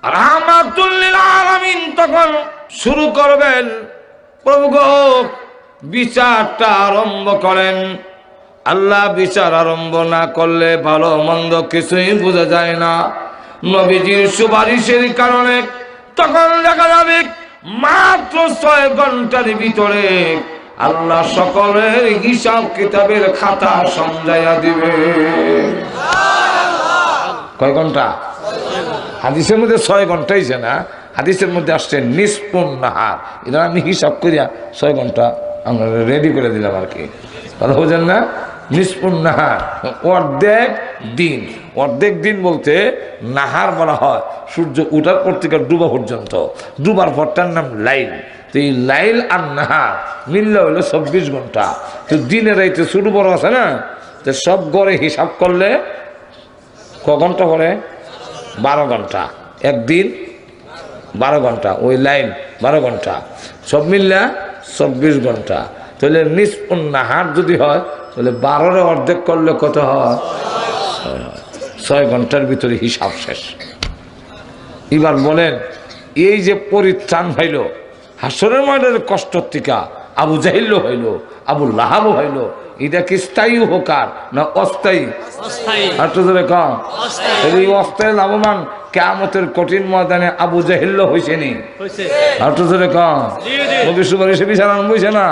রাহমাতুল লিল আলামিন তখন শুরু করবেন, প্রভু গো বিচারটা আরম্ভ করেন। আল্লাহ বিচার আরম্ভ না করলে ভালো মন্দ কিছুই বোঝা যায় না। নবীজির সুপারিশের কারণে তখন দেখা যাবে মাত্র 6 ঘন্টার ভিতরে আল্লাহ সকলের হিসাব কিতাবের খাতা সমঝাইয়া দিবে। কয় ঘন্টা? হাদিসের মধ্যে 6 ঘন্টাই যে না, হাদিসের মধ্যে আসছে নিসফুন নাহার। এটা আমি হিসাব করিয়া 6 ঘন্টা আমরা রেডি করে দিলাম আর কি, কথা বোঝেন না? নিসফুন নাহার অর্ধেক দিন। অর্ধেক দিন বলতে নাহার বলা হয় সূর্য উঠার পর থেকে ডুবা পর্যন্ত, ডুবার পরটার নাম লাইল। তো এই লাইল আর নাহার মিললে হইলো 24 ঘন্টা। তো দিনে রাইতে ছোট বড় আছে না, তো সব গড়ে হিসাব করলে ক ঘন্টা করে? 12 ঘন্টা। একদিন 12 ঘন্টা, ওই লাইন 12 ঘন্টা, সব মিললে 24 ঘন্টা। তাহলে নিসফুন নাহার যদি হয় তাহলে 12 অর্ধেক করলে কত হয়? 6 ঘন্টার ভিতরে হিসাব শেষ। এবার বলেন, এই যে পরিত্রাণ হইল হাসরের ময়দানের কষ্ট থেকে, আবু জাহিল হইল, আবু লাহাব হইল, এটা কি স্থায়ী উপকার না অস্থায়ী? আর তো ধরে কম এই অস্থায়ী লাভবান কিয়ামতের কঠিন ময়দানে আবু জাহিল হইছে নি? আর তো ধরে কম নবী সুপারিশে বিছানান বইছে না,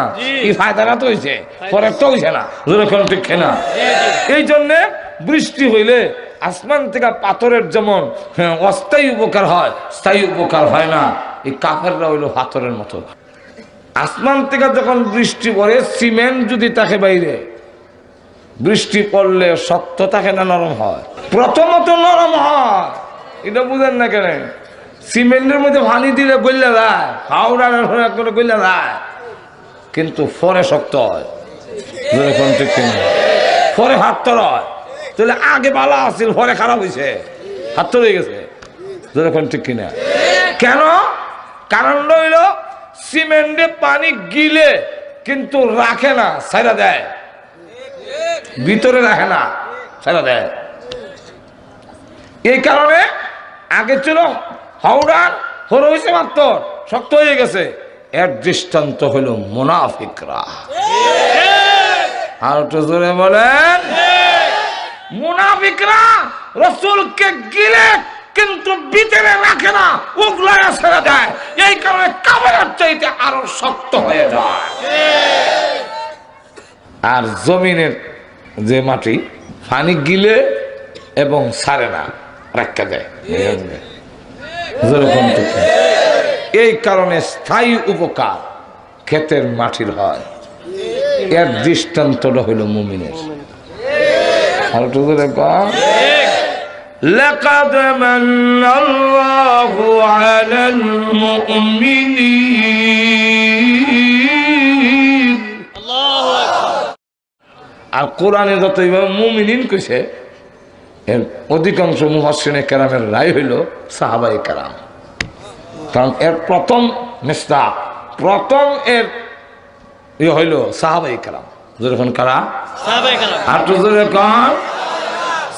এই ফায়দাটা তো হইছে, পরেরটা হইছে না, ধরে কোন ঠিক না? এই জন্যে বৃষ্টি হইলে আসমান থেকে পাথরের যেমন অস্থায়ী উপকার হয়, স্থায়ী উপকার হয় না। এই কাফেররা হইল পাথরের মতো। আসমান থেকে যখন বৃষ্টি পড়ে, সিমেন্ট যদি থাকে বাইরে, বৃষ্টি পড়লে শক্ত থাকে না নরম হয়? প্রথমত নরম হয়, এটা বুঝেন না কেন? সিমেন্টের মধ্যে পানি দিলে গইলা যায়, হাওড়া করে গইলা যায়, কিন্তু পরে শক্ত হয়, পরে হাত তর হয়। তাহলে আগে ভালো আছিল, পরে খারাপ হয়েছে, হাত তর হয়ে গেছে, যখন ঠিক কিনা? কেন? কারণ রইল সিমেন্টে পানি গিলে কিন্তু রাখে না, ছাইরা দেয়, ভিতরে রাখে না, ছাইরা দেয়। এই কারণে আগে ছিল হাওড়া, হরে হয়েছে মাত্র শক্ত হয়ে গেছে। এর দৃষ্টান্ত হইল মুনাফিকরা। আর একটু জোরে বলেন, মুনাফিকরা রাসূলকে গিলে কিন্তু ভিতরে রাখে না, উগলায় ছেড়ে দেয়। এই কারণে কাফেরের চাইতে আরো শক্ত হয়ে যায়। আর জমিনের যে মাটি পানি গিলে এবং ছাড়ে না, রাখা যায়। এই কারণে স্থায়ী উপকার ক্ষেতের মাটির হয়। এর দৃষ্টান্তটা হইল মুমিনের। لقد من الله على المؤمنين। আর কোরআনে যত মুমিনিন কইছে, এর অধিকাংশ মুফাসসিরে কেরামের রায় হইল সাহাবায়ে কেরাম। কারণ এর প্রথম মিসদাক, প্রথম এর হইল সাহাবায়ে কেরাম। যখন কারা? সাহাবায়ে কেরাম। আর তো যখন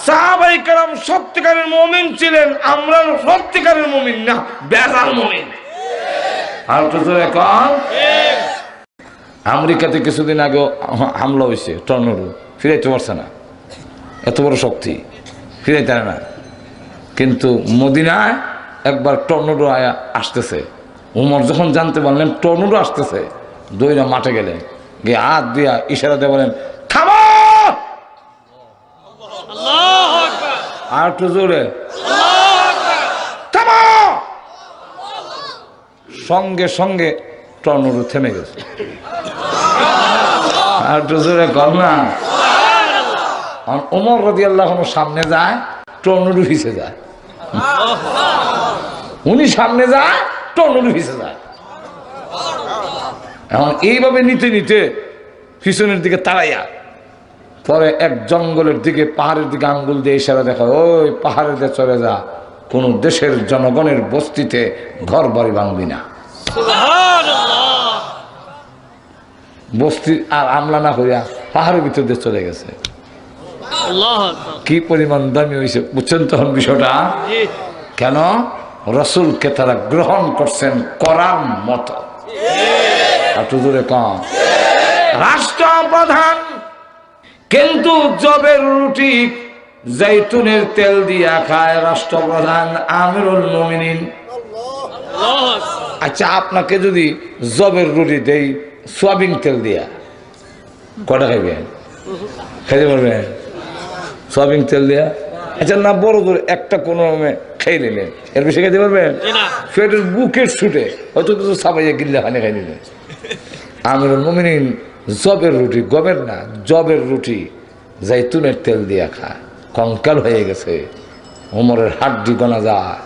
সাহাবায়ে কেরাম সত্যিকারের মুমিন ছিলেন, আমরা সত্যিকারের মুমিন না, বেজাল মুমিন। আর তো যখন আমেরিকাতে কিছুদিন আগে হামলা হয়েছে, টর্নেডো, ফিরাইতে পারছে না, এত বড় শক্তি ফিরাইতে পারে না। কিন্তু মদিনায় একবার টর্নেডো আয়া আসতেছে, উমর যখন জানতে পারলেন টর্নেডো আসতেছে, দইরা মাঠে গেলেন, গিয়ে হাত দিয়া ইশারা দিয়ে বলেন থামো। আর একটু জোরে থামো। সঙ্গে সঙ্গে টর্নেডো থেমে গেছে। আর একটু জোরে কর না। ওমর রাদিয়াল্লাহু আনহু সামনে যায়, টর্নেডো পিছে যায়। উনি সামনে যায়, টর্নেডো পিছে যায়। এখন এইভাবে নিতে নিতে পিছনের দিকে তাড়াইয়া পরে এক জঙ্গলের দিকে, পাহাড়ের দিকে আঙ্গুল দিয়ে ইশারা দেখা, ওই পাহাড়ে দিয়ে চলে যা, কোন দেশের জনগণের বস্তিতে ঘর বাড়ি ভাঙবি না। বস্তি আর আমলা না করিয়া পাহাড়ের ভিতর দিয়ে চলে গেছে। কি পরিমাণ দামি হয়েছে বুঝছেন তখন বিষয়টা? কেন? রসুলকে তারা গ্রহণ করছেন করার মতো। একটু জোরে কম। রাষ্ট্রপ্রধান কিন্তু জবের রুটি জৈতুনের তেল দিয়া খায় রাষ্ট্রপ্রধান আমিরুল মুমিনিন। আচ্ছা, আপনাকে যদি জবের রুটি দেই সোয়াবিন তেল দিয়া, কটা খাইবেন? খাইতে পারবেন সোয়াবিন তেল দিয়া? আচ্ছা না, বড় করে একটা কোনো খেয়ে নিলেন, এর বেশি খাইতে পারবেন? পেটের বুকের ছুটে হয়তো কিছু সাবাইয়া গিল্লা খানে খাই নিলেন। আমিরুল মুমিনিন জবের রুটি, গমের না, জবের রুটি জৈতুনের তেল দিয়া খায়, কঙ্কাল হয়ে গেছে, উমরের হাড্ডি গোনা যায়।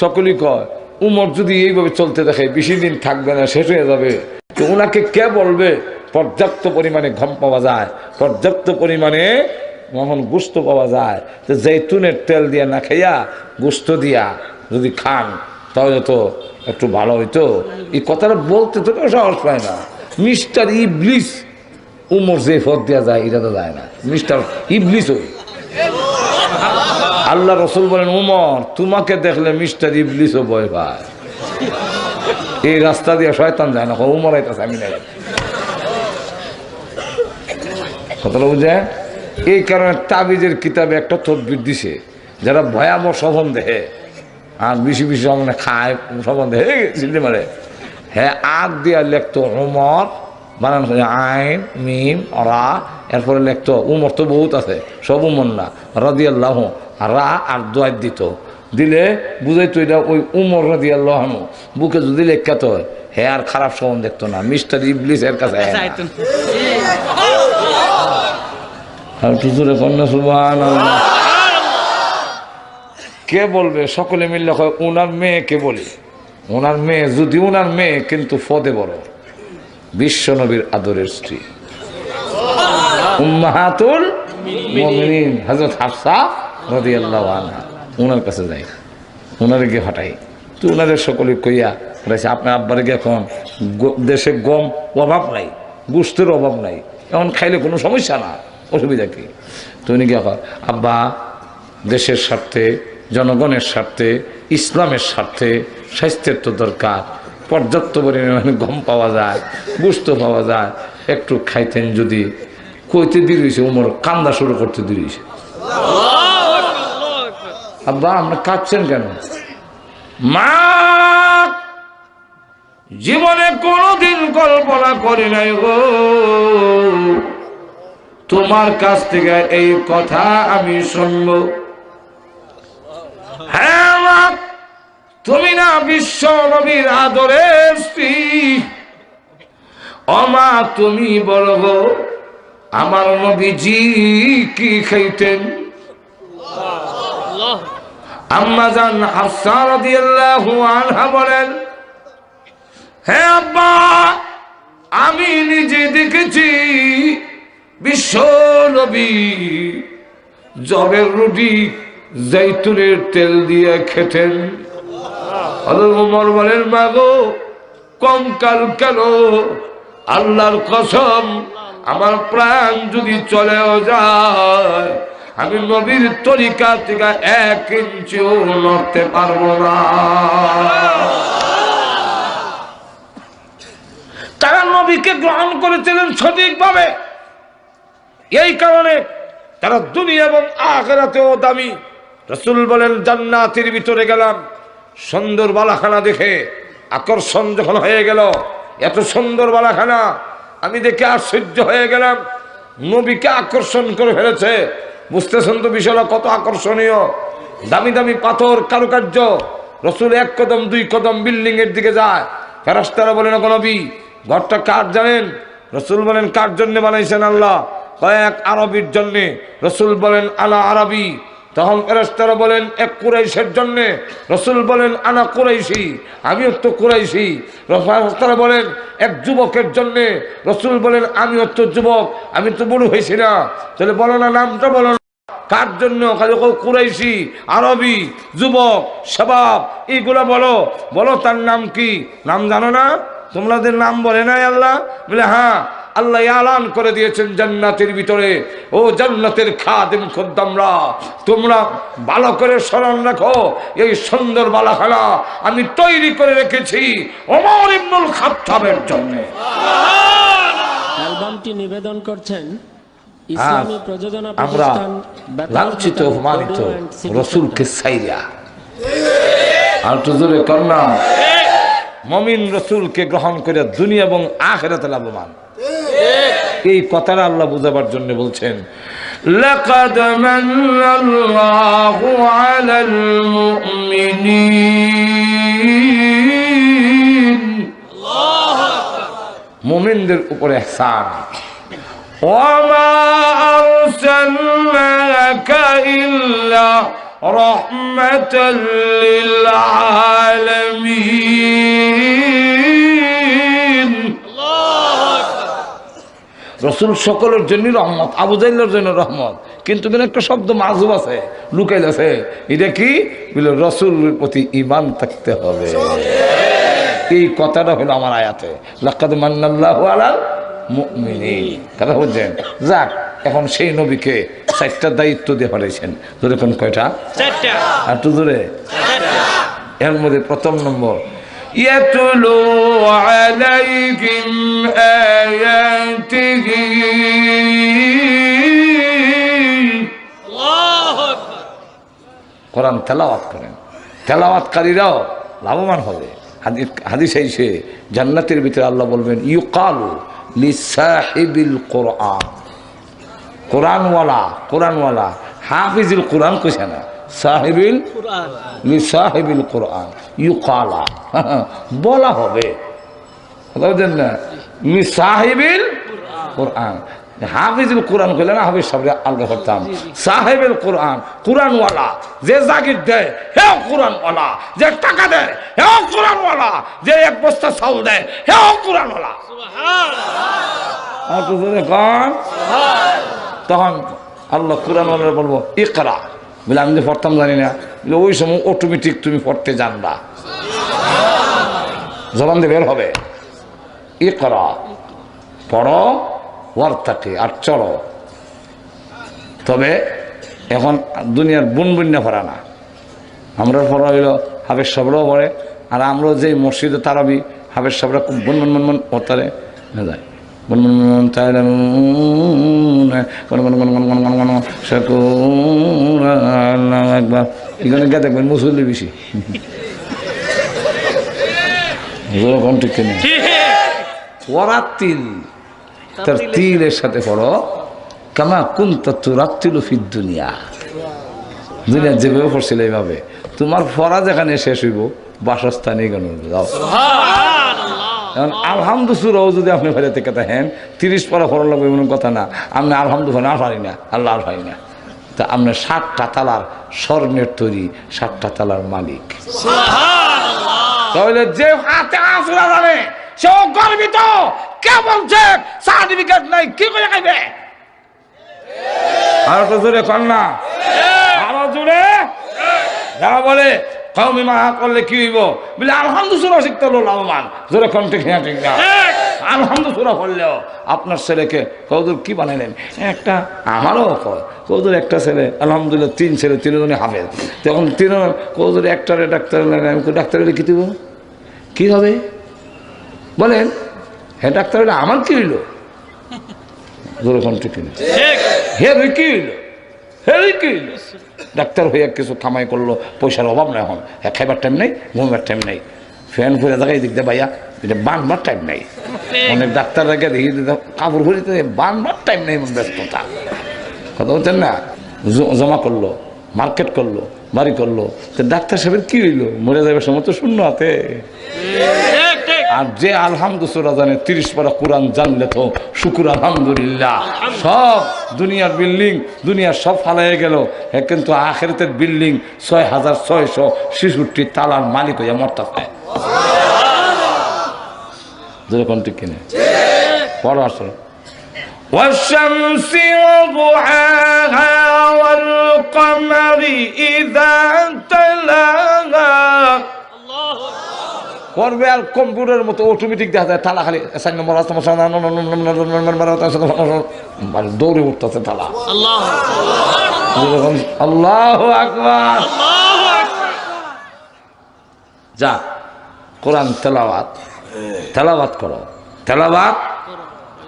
সকলেই কয় উমর যদি এইভাবে চলতে দেখে বেশি দিন থাকবে না, শেষ হয়ে যাবে। তো ওনাকে কে বলবে পর্যাপ্ত পরিমাণে ঘম পাওয়া যায়, পর্যাপ্ত পরিমাণে মহন গোস্ত পাওয়া যায়, তো জৈতুনের তেল দিয়া না খাইয়া গোস্ত দিয়া যদি খান তাহলে তো একটু ভালো হইতো। এই কথাটা বলতে তো কেউ সাহস পায় না। মিস্টার ইবলিস উমর যে ফদ দেওয়া যায় এটা তো যায় না, মিস্টার ইবলিস ওই। আল্লাহ রসুল বলেন উমর তোমাকে দেখলে মিস্টার ইবলিসও ভয় পায়। এই রাস্তা দিয়ে শয়তান যায় না, উমর আইতাছে আমি নাই। কথাটা বুঝে? এই কারণে তাবিজের কিতাবে একটা তদবির দিছে, যারা ভয়াবহ স্বপন দেখে আর বেশি বেশি মানে খায় স্বপন দেখে চিনতে পারে, হ্যাঁ আগ দিয়া লেখতো উমর, বানান আইন মিম রা, এরপরে লেখতো উমর তো বহুত আছে, সব উমর না, রাদিয়াল্লাহু রা আর দোয়াত দিত, দিলে বুঝাইতো এটা ওই উমর রাদিয়াল্লাহু বুকে যদি লেখাত হ্যাঁ আর খারাপ স্বপন দেখতো না, মিস্টার ইবলিস এর কাছে। কে বলবে? সকলে মিললে হয় ওনার মেয়েকে বলি, ওনার মেয়ে যদি ওনার মেয়ে কিন্তু ফদে বড়, বিশ্ব নবীর আদরের স্ত্রী উম্মাহাতুল মুমিনিন হযরত হাফসা রাদিয়াল্লাহু আনহা, ওনার কাছে যাই, ওনারে গিয়ে ফাটাই। তো ওনাদের সকলে কইয়া আপনার আব্বারে গিয়ে এখন দেশে গম অভাব নাই, গোস্তের অভাব নাই, এখন খাইলে কোনো সমস্যা না, অসুবিধা কি? তো উনি গিয়ে আব্বা দেশের স্বার্থে, জনগণের স্বার্থে, ইসলামের স্বার্থে স্বাস্থ্যের তো দরকার, পর্যাপ্ত পরিমাণে গম পাওয়া যায়, গোস্ত পাওয়া যায়, একটু খাইতেন যদি। কইতে দিয়েছে উমর কান্দা শুরু করতে দিয়েছে। আব্বা আমরা কাঁদছেন কেন? মা জীবনে কোনোদিন কল্পনা করি নাই গো তোমার কাছ থেকে এই কথা আমি শুনবো। হ্যাঁ মা, তুমি না বিশ্ব নবীর আদরের স্ত্রী, ও মা তুমি বলো গো আমার নবীজি কি খাইতেন? আম্মা জান হাফসা রাদিয়াল্লাহু আনহা বলেন, হ্যাঁ আব্বা আমি নিজে দেখেছি বিশ্ব নবী জবের রুটি জৈতুনের তেল দিয়ে খেতেন। ওমর বলেন মা গো কঙ্কাল কেন? আল্লাহর কসম আমার প্রাণ যদি চলেও যায় আমি নবীর তরিকা থেকে 1 ইঞ্চিও নড়তে পারবো না। তারা নবীকে গ্রহণ করেছিলেন সঠিকভাবে, এই কারণে তারা দুনিয়া এবং আখিরাতেও দামি। রাসূল বলেন জান্নাতের ভিতরে গেলাম, সুন্দর বালাখানা দেখে আকর্ষণ যখন হয়ে গেল, এত সুন্দর বালাখানা আমি দেখে আশ্চর্য হয়ে গেলাম, নবীকে আকর্ষণ করে ফেলেছে। বুঝতেছেন তো বিষয়টা কত আকর্ষণীয়, দামি দামি পাথর কারুকার্য। রাসূল 1 কদম 2 কদম বিল্ডিং এর দিকে যায়, ফেরেশতারা বলেন ওগো নবী ঘরটা কার জানেন? রাসূল বলেন কার জন্য বানাইছেন? আল্লাহ। কয়েক আরবির জন্যে। রাসূল বলেন আনা আরবি। তখন ফেরেশতারা বলেন এক কুরাইশের জন্যে। রাসূল বলেন আনা কুরাইশি, আমিও তো কুরাইশি। ফেরেশতারা বলেন এক যুবকের জন্যে। রাসূল বলেন আমিও তো যুবক, আমি তো বুড়ো হয়েছি না। তাহলে বলো না নামটা বলো না কার জন্য? খালি কুরাইশি, আরবি, যুবক, শাবাব এইগুলা বলো, বলো তার নাম কি? নাম জানো না? তোমাদের নাম বলে নাই আল্লাহ? বলে হ্যাঁ আল্লাহ এলান করে দিয়েছেন জান্নাতের ভিতরে, ও জান্নাতের খাদেম খদ্দামরা, তোমরা ভালো করে স্মরণ রাখো, এই সুন্দর বালাখানা আমি তৈরি করে রেখেছি ওমর ইবনুল খাত্তাবের জন্য। অ্যালবামটি নিবেদন করছেন ইসলামী প্রযোজনা আমরা প্রতিষ্ঠান লাঞ্ছিত অপমানিত রসুলকে সাইরা আর তো জোরে কন্যা মমিন রসুলকে গ্রহণ করে দুনিয়া এবং আখিরাতে লাভবান। এই কথাটা আল্লাহ বুঝাবার জন্য বলছেন, লাকাদ মান্নাল্লাহু আলাল মুমিনিন, মুমিনদের উপরে ইহসান। ওয়ামা আরসালনাকা ইল্লা রাহমাতাল লিল আলামিন। রসুল সকলের জন্য রহমত, আবু জাহলের জন্য রহমত, কিন্তু একটা শব্দ মাজুব আছে, লুকাইল আছে। এটা কি বলে? রসুলের প্রতি ঈমান থাকতে হবে। এই কথাটা হলো আমার আয়াতে, লাকাদ মান্নাল্লাহু আলাল মুমিনিন। কথা বুঝছেন? যাক, এখন সেই নবীকে 4টা দায়িত্ব দিয়ে পাঠাইছেন। ধরে কোন কয়টা? 4টা। আর তো ধরে এর মধ্যে প্রথম নম্বর, ইয়াতুলু আলাইহিম আয়াতিহি, আল্লাহু আকবার, কোরআন তেলাওয়াত করেন। তেলাওয়াতকারীরাও লাভবান হবে। হাদিস আইছে জান্নাতের ভিতরে আল্লাহ বলবেন, ইউকালু লিসাহিবিল কোরআন, কোরআনওয়ালা হাফিজুল কোরআন কইছে না, সাহিবিল কোরআন, লিসাহিবিল কোরআন ইউকালা, বলা হবে। বুঝলেন না? লিসাহিবিল কোরআন, হাফিজুল কোরআন কইলে না, হাফিজ সাহেব আলগা করতাম। সাহেবের কোরআন, কোরআনওয়ালা, যে জাগির দেয় হেও কোরআনওয়ালা, যে টাকা দেয় হেও কোরআনওয়ালা, যে 1 বস্তা চাউল দেয় হেও কোরআনওয়ালা। তখন আল্লাহ কোরআনওয়ালা বলবো ইকরা, বলে আমি যে পড়তাম জানি না, বলে ওই সময় অটোমেটিক তুমি পড়তে জানবা, জবান দিয়ে বের হবে। ইকরা, পড়ো, ওয়ার্তাকে, আর চলো। তবে এখন দুনিয়ার বুনবুন্যা পড়া না, আমরা পড়া হইল হাফেজ সাহেবরাও পড়ে, আর আমরা যে মসজিদে তারাবি হাফেজ সাহেবরা খুব বুনবুন পড়তারে যায়, একবার এখানে গিয়ে দেখবেন মুসল্লি বেশি। ঠিক কিনা? ওরা তিল, তার তিলের সাথে পড়ো, কামা কুনতা তুরাত্তিলু ফিদ দুনিয়া, দুনিয়া যেভাবে পড়ছিল এইভাবে তোমার পড়া যেখানে শেষ হইব বাসস্থানে গেল যাও। এখন আলহামদুসুরাও যদি আপনি ফেলে থেকে থাকেন 30 পারা পড়া লাগবে এমন কথা না, আপনি আলহামদুলিল্লাহ আর পারি না, আল্লাহ আর পারি না, তা আপনার 7টা তালার স্বর্ণের তৈরি 7টা তালার মালিক। তাহলে যে হাতে আসরা জানে সেও গর্বিত। কে বলছে সার্টিফিকেট নাই কি করে খাইবে? আর তো জোরে কন্যা, আরো জোরে। যারা বলে কওমি মা করলে কি হইব, বলে আলহামদুলিল্লাহ শিখতে হলো লাভবান। জোরে কণ্ঠে খেয়া ঠিক না? আলহামদুলিল্লাহ বললেও আপনার ছেলেকে কৌদুর কি বানাইলেন? একটা আমারও কয় কৌদুর একটা ছেলে আলহামদুলিল্লাহ 3 ছেলে, 3 জনে হাফেজ। তখন 3 কৌদুর একটারে ডাক্তার ডাক্তার হলে কি দিব, কি হবে বলেন? হ্যাঁ ডাক্তার হলে আমার কি হইল? জোরে কণ্ঠে কিনে হে কি হইল, হে কি হইল? ডাক্তার হইয়া কিছু কামাই করলো, পয়সার অভাব নাই, এখন খাইবার টাইম নেই, ঘুমবার টাইম নেই, ফ্যান ফুরে দেখাই দিক দে ভাইয়া, এটা বানবার টাইম নেই। অনেক ডাক্তার রেখে দেখি কাপড় ফুরিতে বানবার টাইম নেই, ব্যস্ততা। কথা বলছেন না? জমা করলো, মার্কেট করলো, বাড়ি করলো, তো ডাক্তার সাহেবের কি হইলো? মরে যাবে সময় তো শূন্য হাতে। আর যে আলহামদুলিল্লাহ জানে 30 পারা কোরআন জানলে তো শুকুর আলহামদুলিল্লাহ। সব দুনিয়ার বিল্ডিং, দুনিয়ার সব ফালাইয়ে গেল, কিন্তু আখিরাতের বিল্ডিং 6666 তালার মালিক হইয়া মরতাছে। যেরকম ঠিক কিনে পড়ো আসলে। والشمس وضحاها والقمر إذا تلاها করবে আর কম্পিউটারের মতো অটোমেটিক দেখা যায় তালা খালি 4 নম্বর মানে দৌড়ে উঠতেছে তালা। আল্লাহু আকবার। যা কোরআন তেলাওয়াত করো,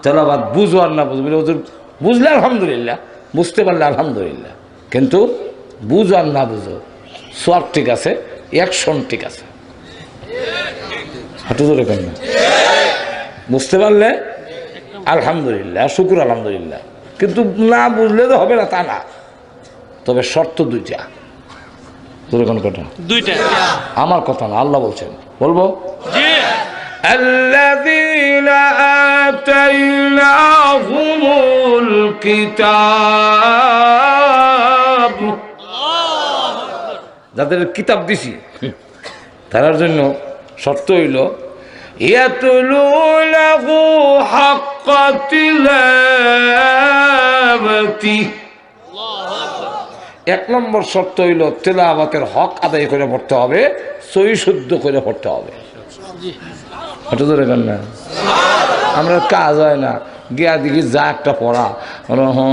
তেলাওয়াত বুঝো আর না বুঝবো, বুঝলে আলহামদুলিল্লাহ, বুঝতে পারলে আলহামদুলিল্লাহ, কিন্তু বুঝো আর না বুঝো সব ঠিক আছে, অ্যাকশন ঠিক আছে। হাঁটু ধরে কেন বুঝতে পারলে আলহামদুলিল্লাহ, শুকুর আলহামদুলিল্লাহ, কিন্তু না বুঝলে তো হবে না তা না, তবে শর্ত দুইটা। দুইটা আমার কথা না, আল্লাহ বলছেন, বলবো الذين آتيناهم الكتاب, যাদের কিতাব দিছি তার জন্য শর্ত হইল ইয়াতুলুনাহু হাক্কা তিলাওয়াতি। 1 নম্বর শর্ত হইল তেলাওয়াতের হক আদায় করে পড়তে হবে, সহি শুদ্ধ করে পড়তে হবে। এটা ধরে কেন না, আমরা কাজ হয় না, গিয়া দেখি যা একটা পড়া এরকম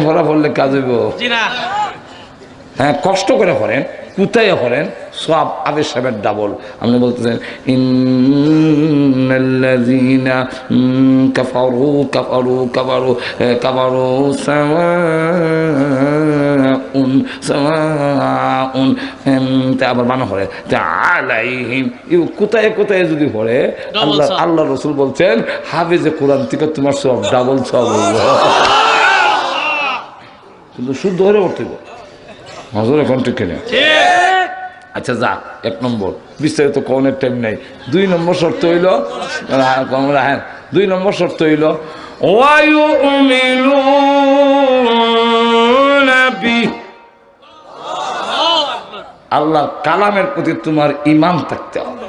পড়া পড়লে কাজ হইব? হ্যাঁ, কষ্ট করে পড়েন, কোথায় করেন, সব আবেশ সাহেবের ডাবল। আপনি বলতেছেন ইন্নাল্লাযীনা কাফারু কাফারু কাফারু কাফারু সাওয়াউন সাওয়াউন, আবার বানা পড়ে আলাইহিম। কোথায় কোথায় যদি পড়ে, আল্লাহ রাসূল বলছেন হাফেজে কোরআন থেকে তোমার সব ডাবল সব হইব, কিন্তু শুদ্ধ হয়ে পড়তে হবে। হজর এখন ঠিক কিনা? আচ্ছা যা, 1 নম্বর, বিস্তারিত কোনের টাইম নাই। 2 নম্বর শর্ত হইল, হ্যাঁ 2 নম্বর শর্ত হইল আল্লাহ কালামের প্রতি তোমার ঈমান থাকতে হবে।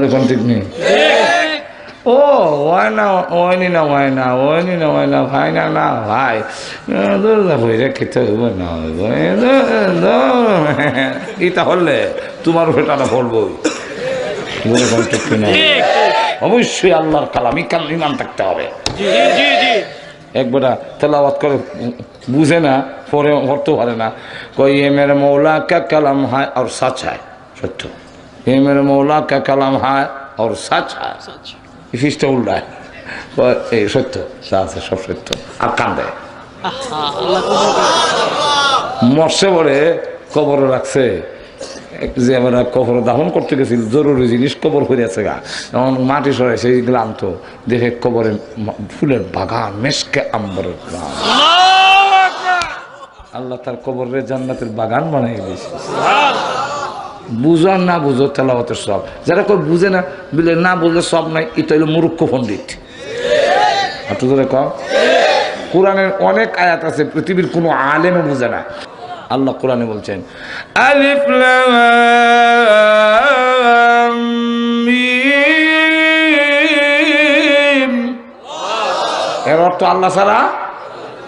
এখন ঠিক নেই? ও হয় না, হয়নি না, হয় না, হয়নি না, হয় না, ভাই না, না ভাই বইরে খেতে হইব না, এটা হলে তোমার ভেটাটা পড়বই। অবশ্যই আল্লাহর কালাম ইমান থাকতে হবে। একবারে তেলাওয়াত করে বুঝে না, পরে পড়তে পারে না, কই এ মেরে মৌলা কা কালাম হায় আর সচ হায়, সত্য। এ মেরে মৌলা কা কালাম হায় আর সচ হায়, ফিসটা উল্টায়, এই সত্য যা আছে সব সত্য, আর কান্দে। মরছে পরে কবরে রাখছে, যে আমরা কবর দাফন করতে গেছি, জরুরি জিনিস কবর হয়ে আছে গা, এমন মাটি সরাইছে, এইগুলো আনতো, দেখে কবরে ফুলের বাগান, মেশকে আম্বরের বাগান। আল্লাহ তার কবরের জান্নাতের বাগান বানাই দিয়েছে। বুঝো আর না বুঝো তেলাওয়াতের সব, যারা কেউ বুঝে না, বলে না বুঝলে সব নাই, এটা হইল মূর্খ পণ্ডিত। একটু ধরে কম, কোরআনের অনেক আয়াত আছে পৃথিবীর কোনো আলেমও বুঝে না। আল্লাহ কোরআনে বলছেন আলিফ লাম মিম, এর অর্থ আল্লাহ ছাড়া,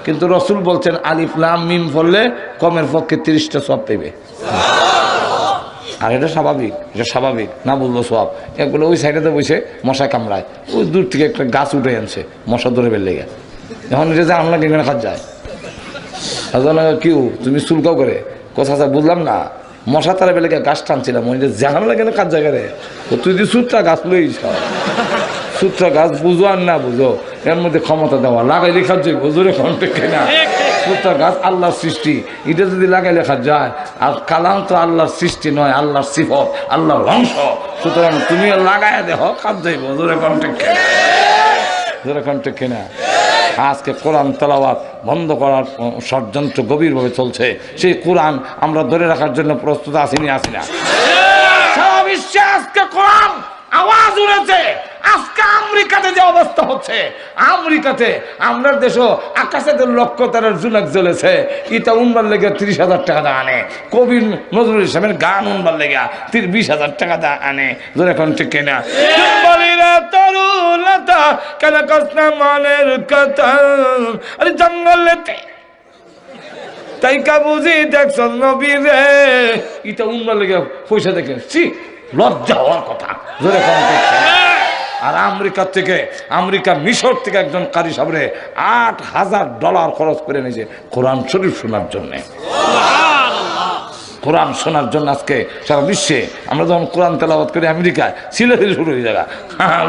কিন্তু রসুল বলছেন আলিফ লাম মিম পড়লে কমের পক্ষে 30টা সব পেবে। আর এটা স্বাভাবিক, এটা স্বাভাবিক, না বুঝলো সব। এগুলো ওই সাইডে বসে মশা কামড়ায়, ওই দূর থেকে একটা গাছ উঠে আনছে মশা ধরে বের লেগে, এখন এটা যে আমরা কেন খাত যায়, কেউ তুমি চুলকাও করে কথা বুঝলাম না, মশা তারা বেলে গাছ টানছিলাম, ওই যে জাহান লাগে না কাজ জায়গায়, তুই যদি সুতরা গাছ লইস, সুতরা গাছ বুঝো আর না বুঝো, এর মধ্যে ক্ষমতা দেওয়া, লাগাই লেখা যাইব জোরে কন্টেক্ট না। সুতরা গাছ আল্লাহর সৃষ্টি, এটা যদি লাগাই লেখা যায়, আর কালাম তো আল্লাহর সৃষ্টি নয়, আল্লাহর সিফত, আল্লাহর অংশ, সুতরাং তুমি লাগাই দেহ কাজ যাইব জোরে কন্টেক্ট না, জোরে কন্টেক্ট না। আজকে কোরআন তেলাওয়াত বন্ধ করার ষড়যন্ত্র গভীরভাবে চলছে। সেই কোরআন আমরা ধরে রাখার জন্য প্রস্তুত আছি না? সারা বিশ্বে আজকে কোরআন আওয়াজ উঠেছে, আজকে আমেরিকাতে যে অবস্থা হচ্ছে, আমেরিকাতে আমরা দেশও আকাশে লক্ষ তারার জুনাক জ্বলেছে, এটা উনবার লেগে 30,000 টাকা দা আনে। কবি নজরুল ইসলামের গান উনবার লেগে 20,000 টাকা দা আনে। ধরে এখন ঠিক কিনা? তরুলতা কেন কষ্ট মনের কথা, আরে জঙ্গলেতে তাই কা বুঝি দেখছ নবী রে, এটা উনবার লেগে পয়সা দেখে লজ্জা হওয়ার কথা। ধরে এখন ঠিক কিনা? আর আমেরিকা মিশর থেকে একজন কারি সাহেবরে $8,000 খরচ করে নিয়েছে কোরআন শরীফ শোনার জন্য। কোরআন শোনার জন্য আজকে সারা বিশ্বে আমরা যখন কোরআন তেলাওয়াত করি আমেরিকায় সিলেটের শুরু হয়ে যায়,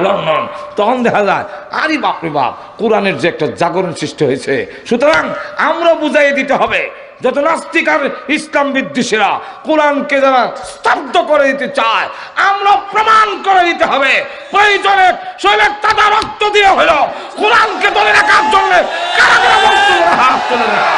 লন্ডন, তখন দেখা যায় আরে বাপরে বাপ কোরআনের যে একটা জাগরণ সৃষ্টি হয়েছে। সুতরাং আমরা বুঝাই দিতে হবে যত নাস্তিক আর ইসলাম বিদ্বেষীরা কোরআনকে যারা স্তব্ধ করে দিতে চায়, আমরা প্রমাণ করে দিতে হবে প্রয়োজনে শৈলের তাজা রক্ত দিয়ে হলো কোরআনকে ধরে রাখার জন্য কারাগারে হাত তুলে রাখা।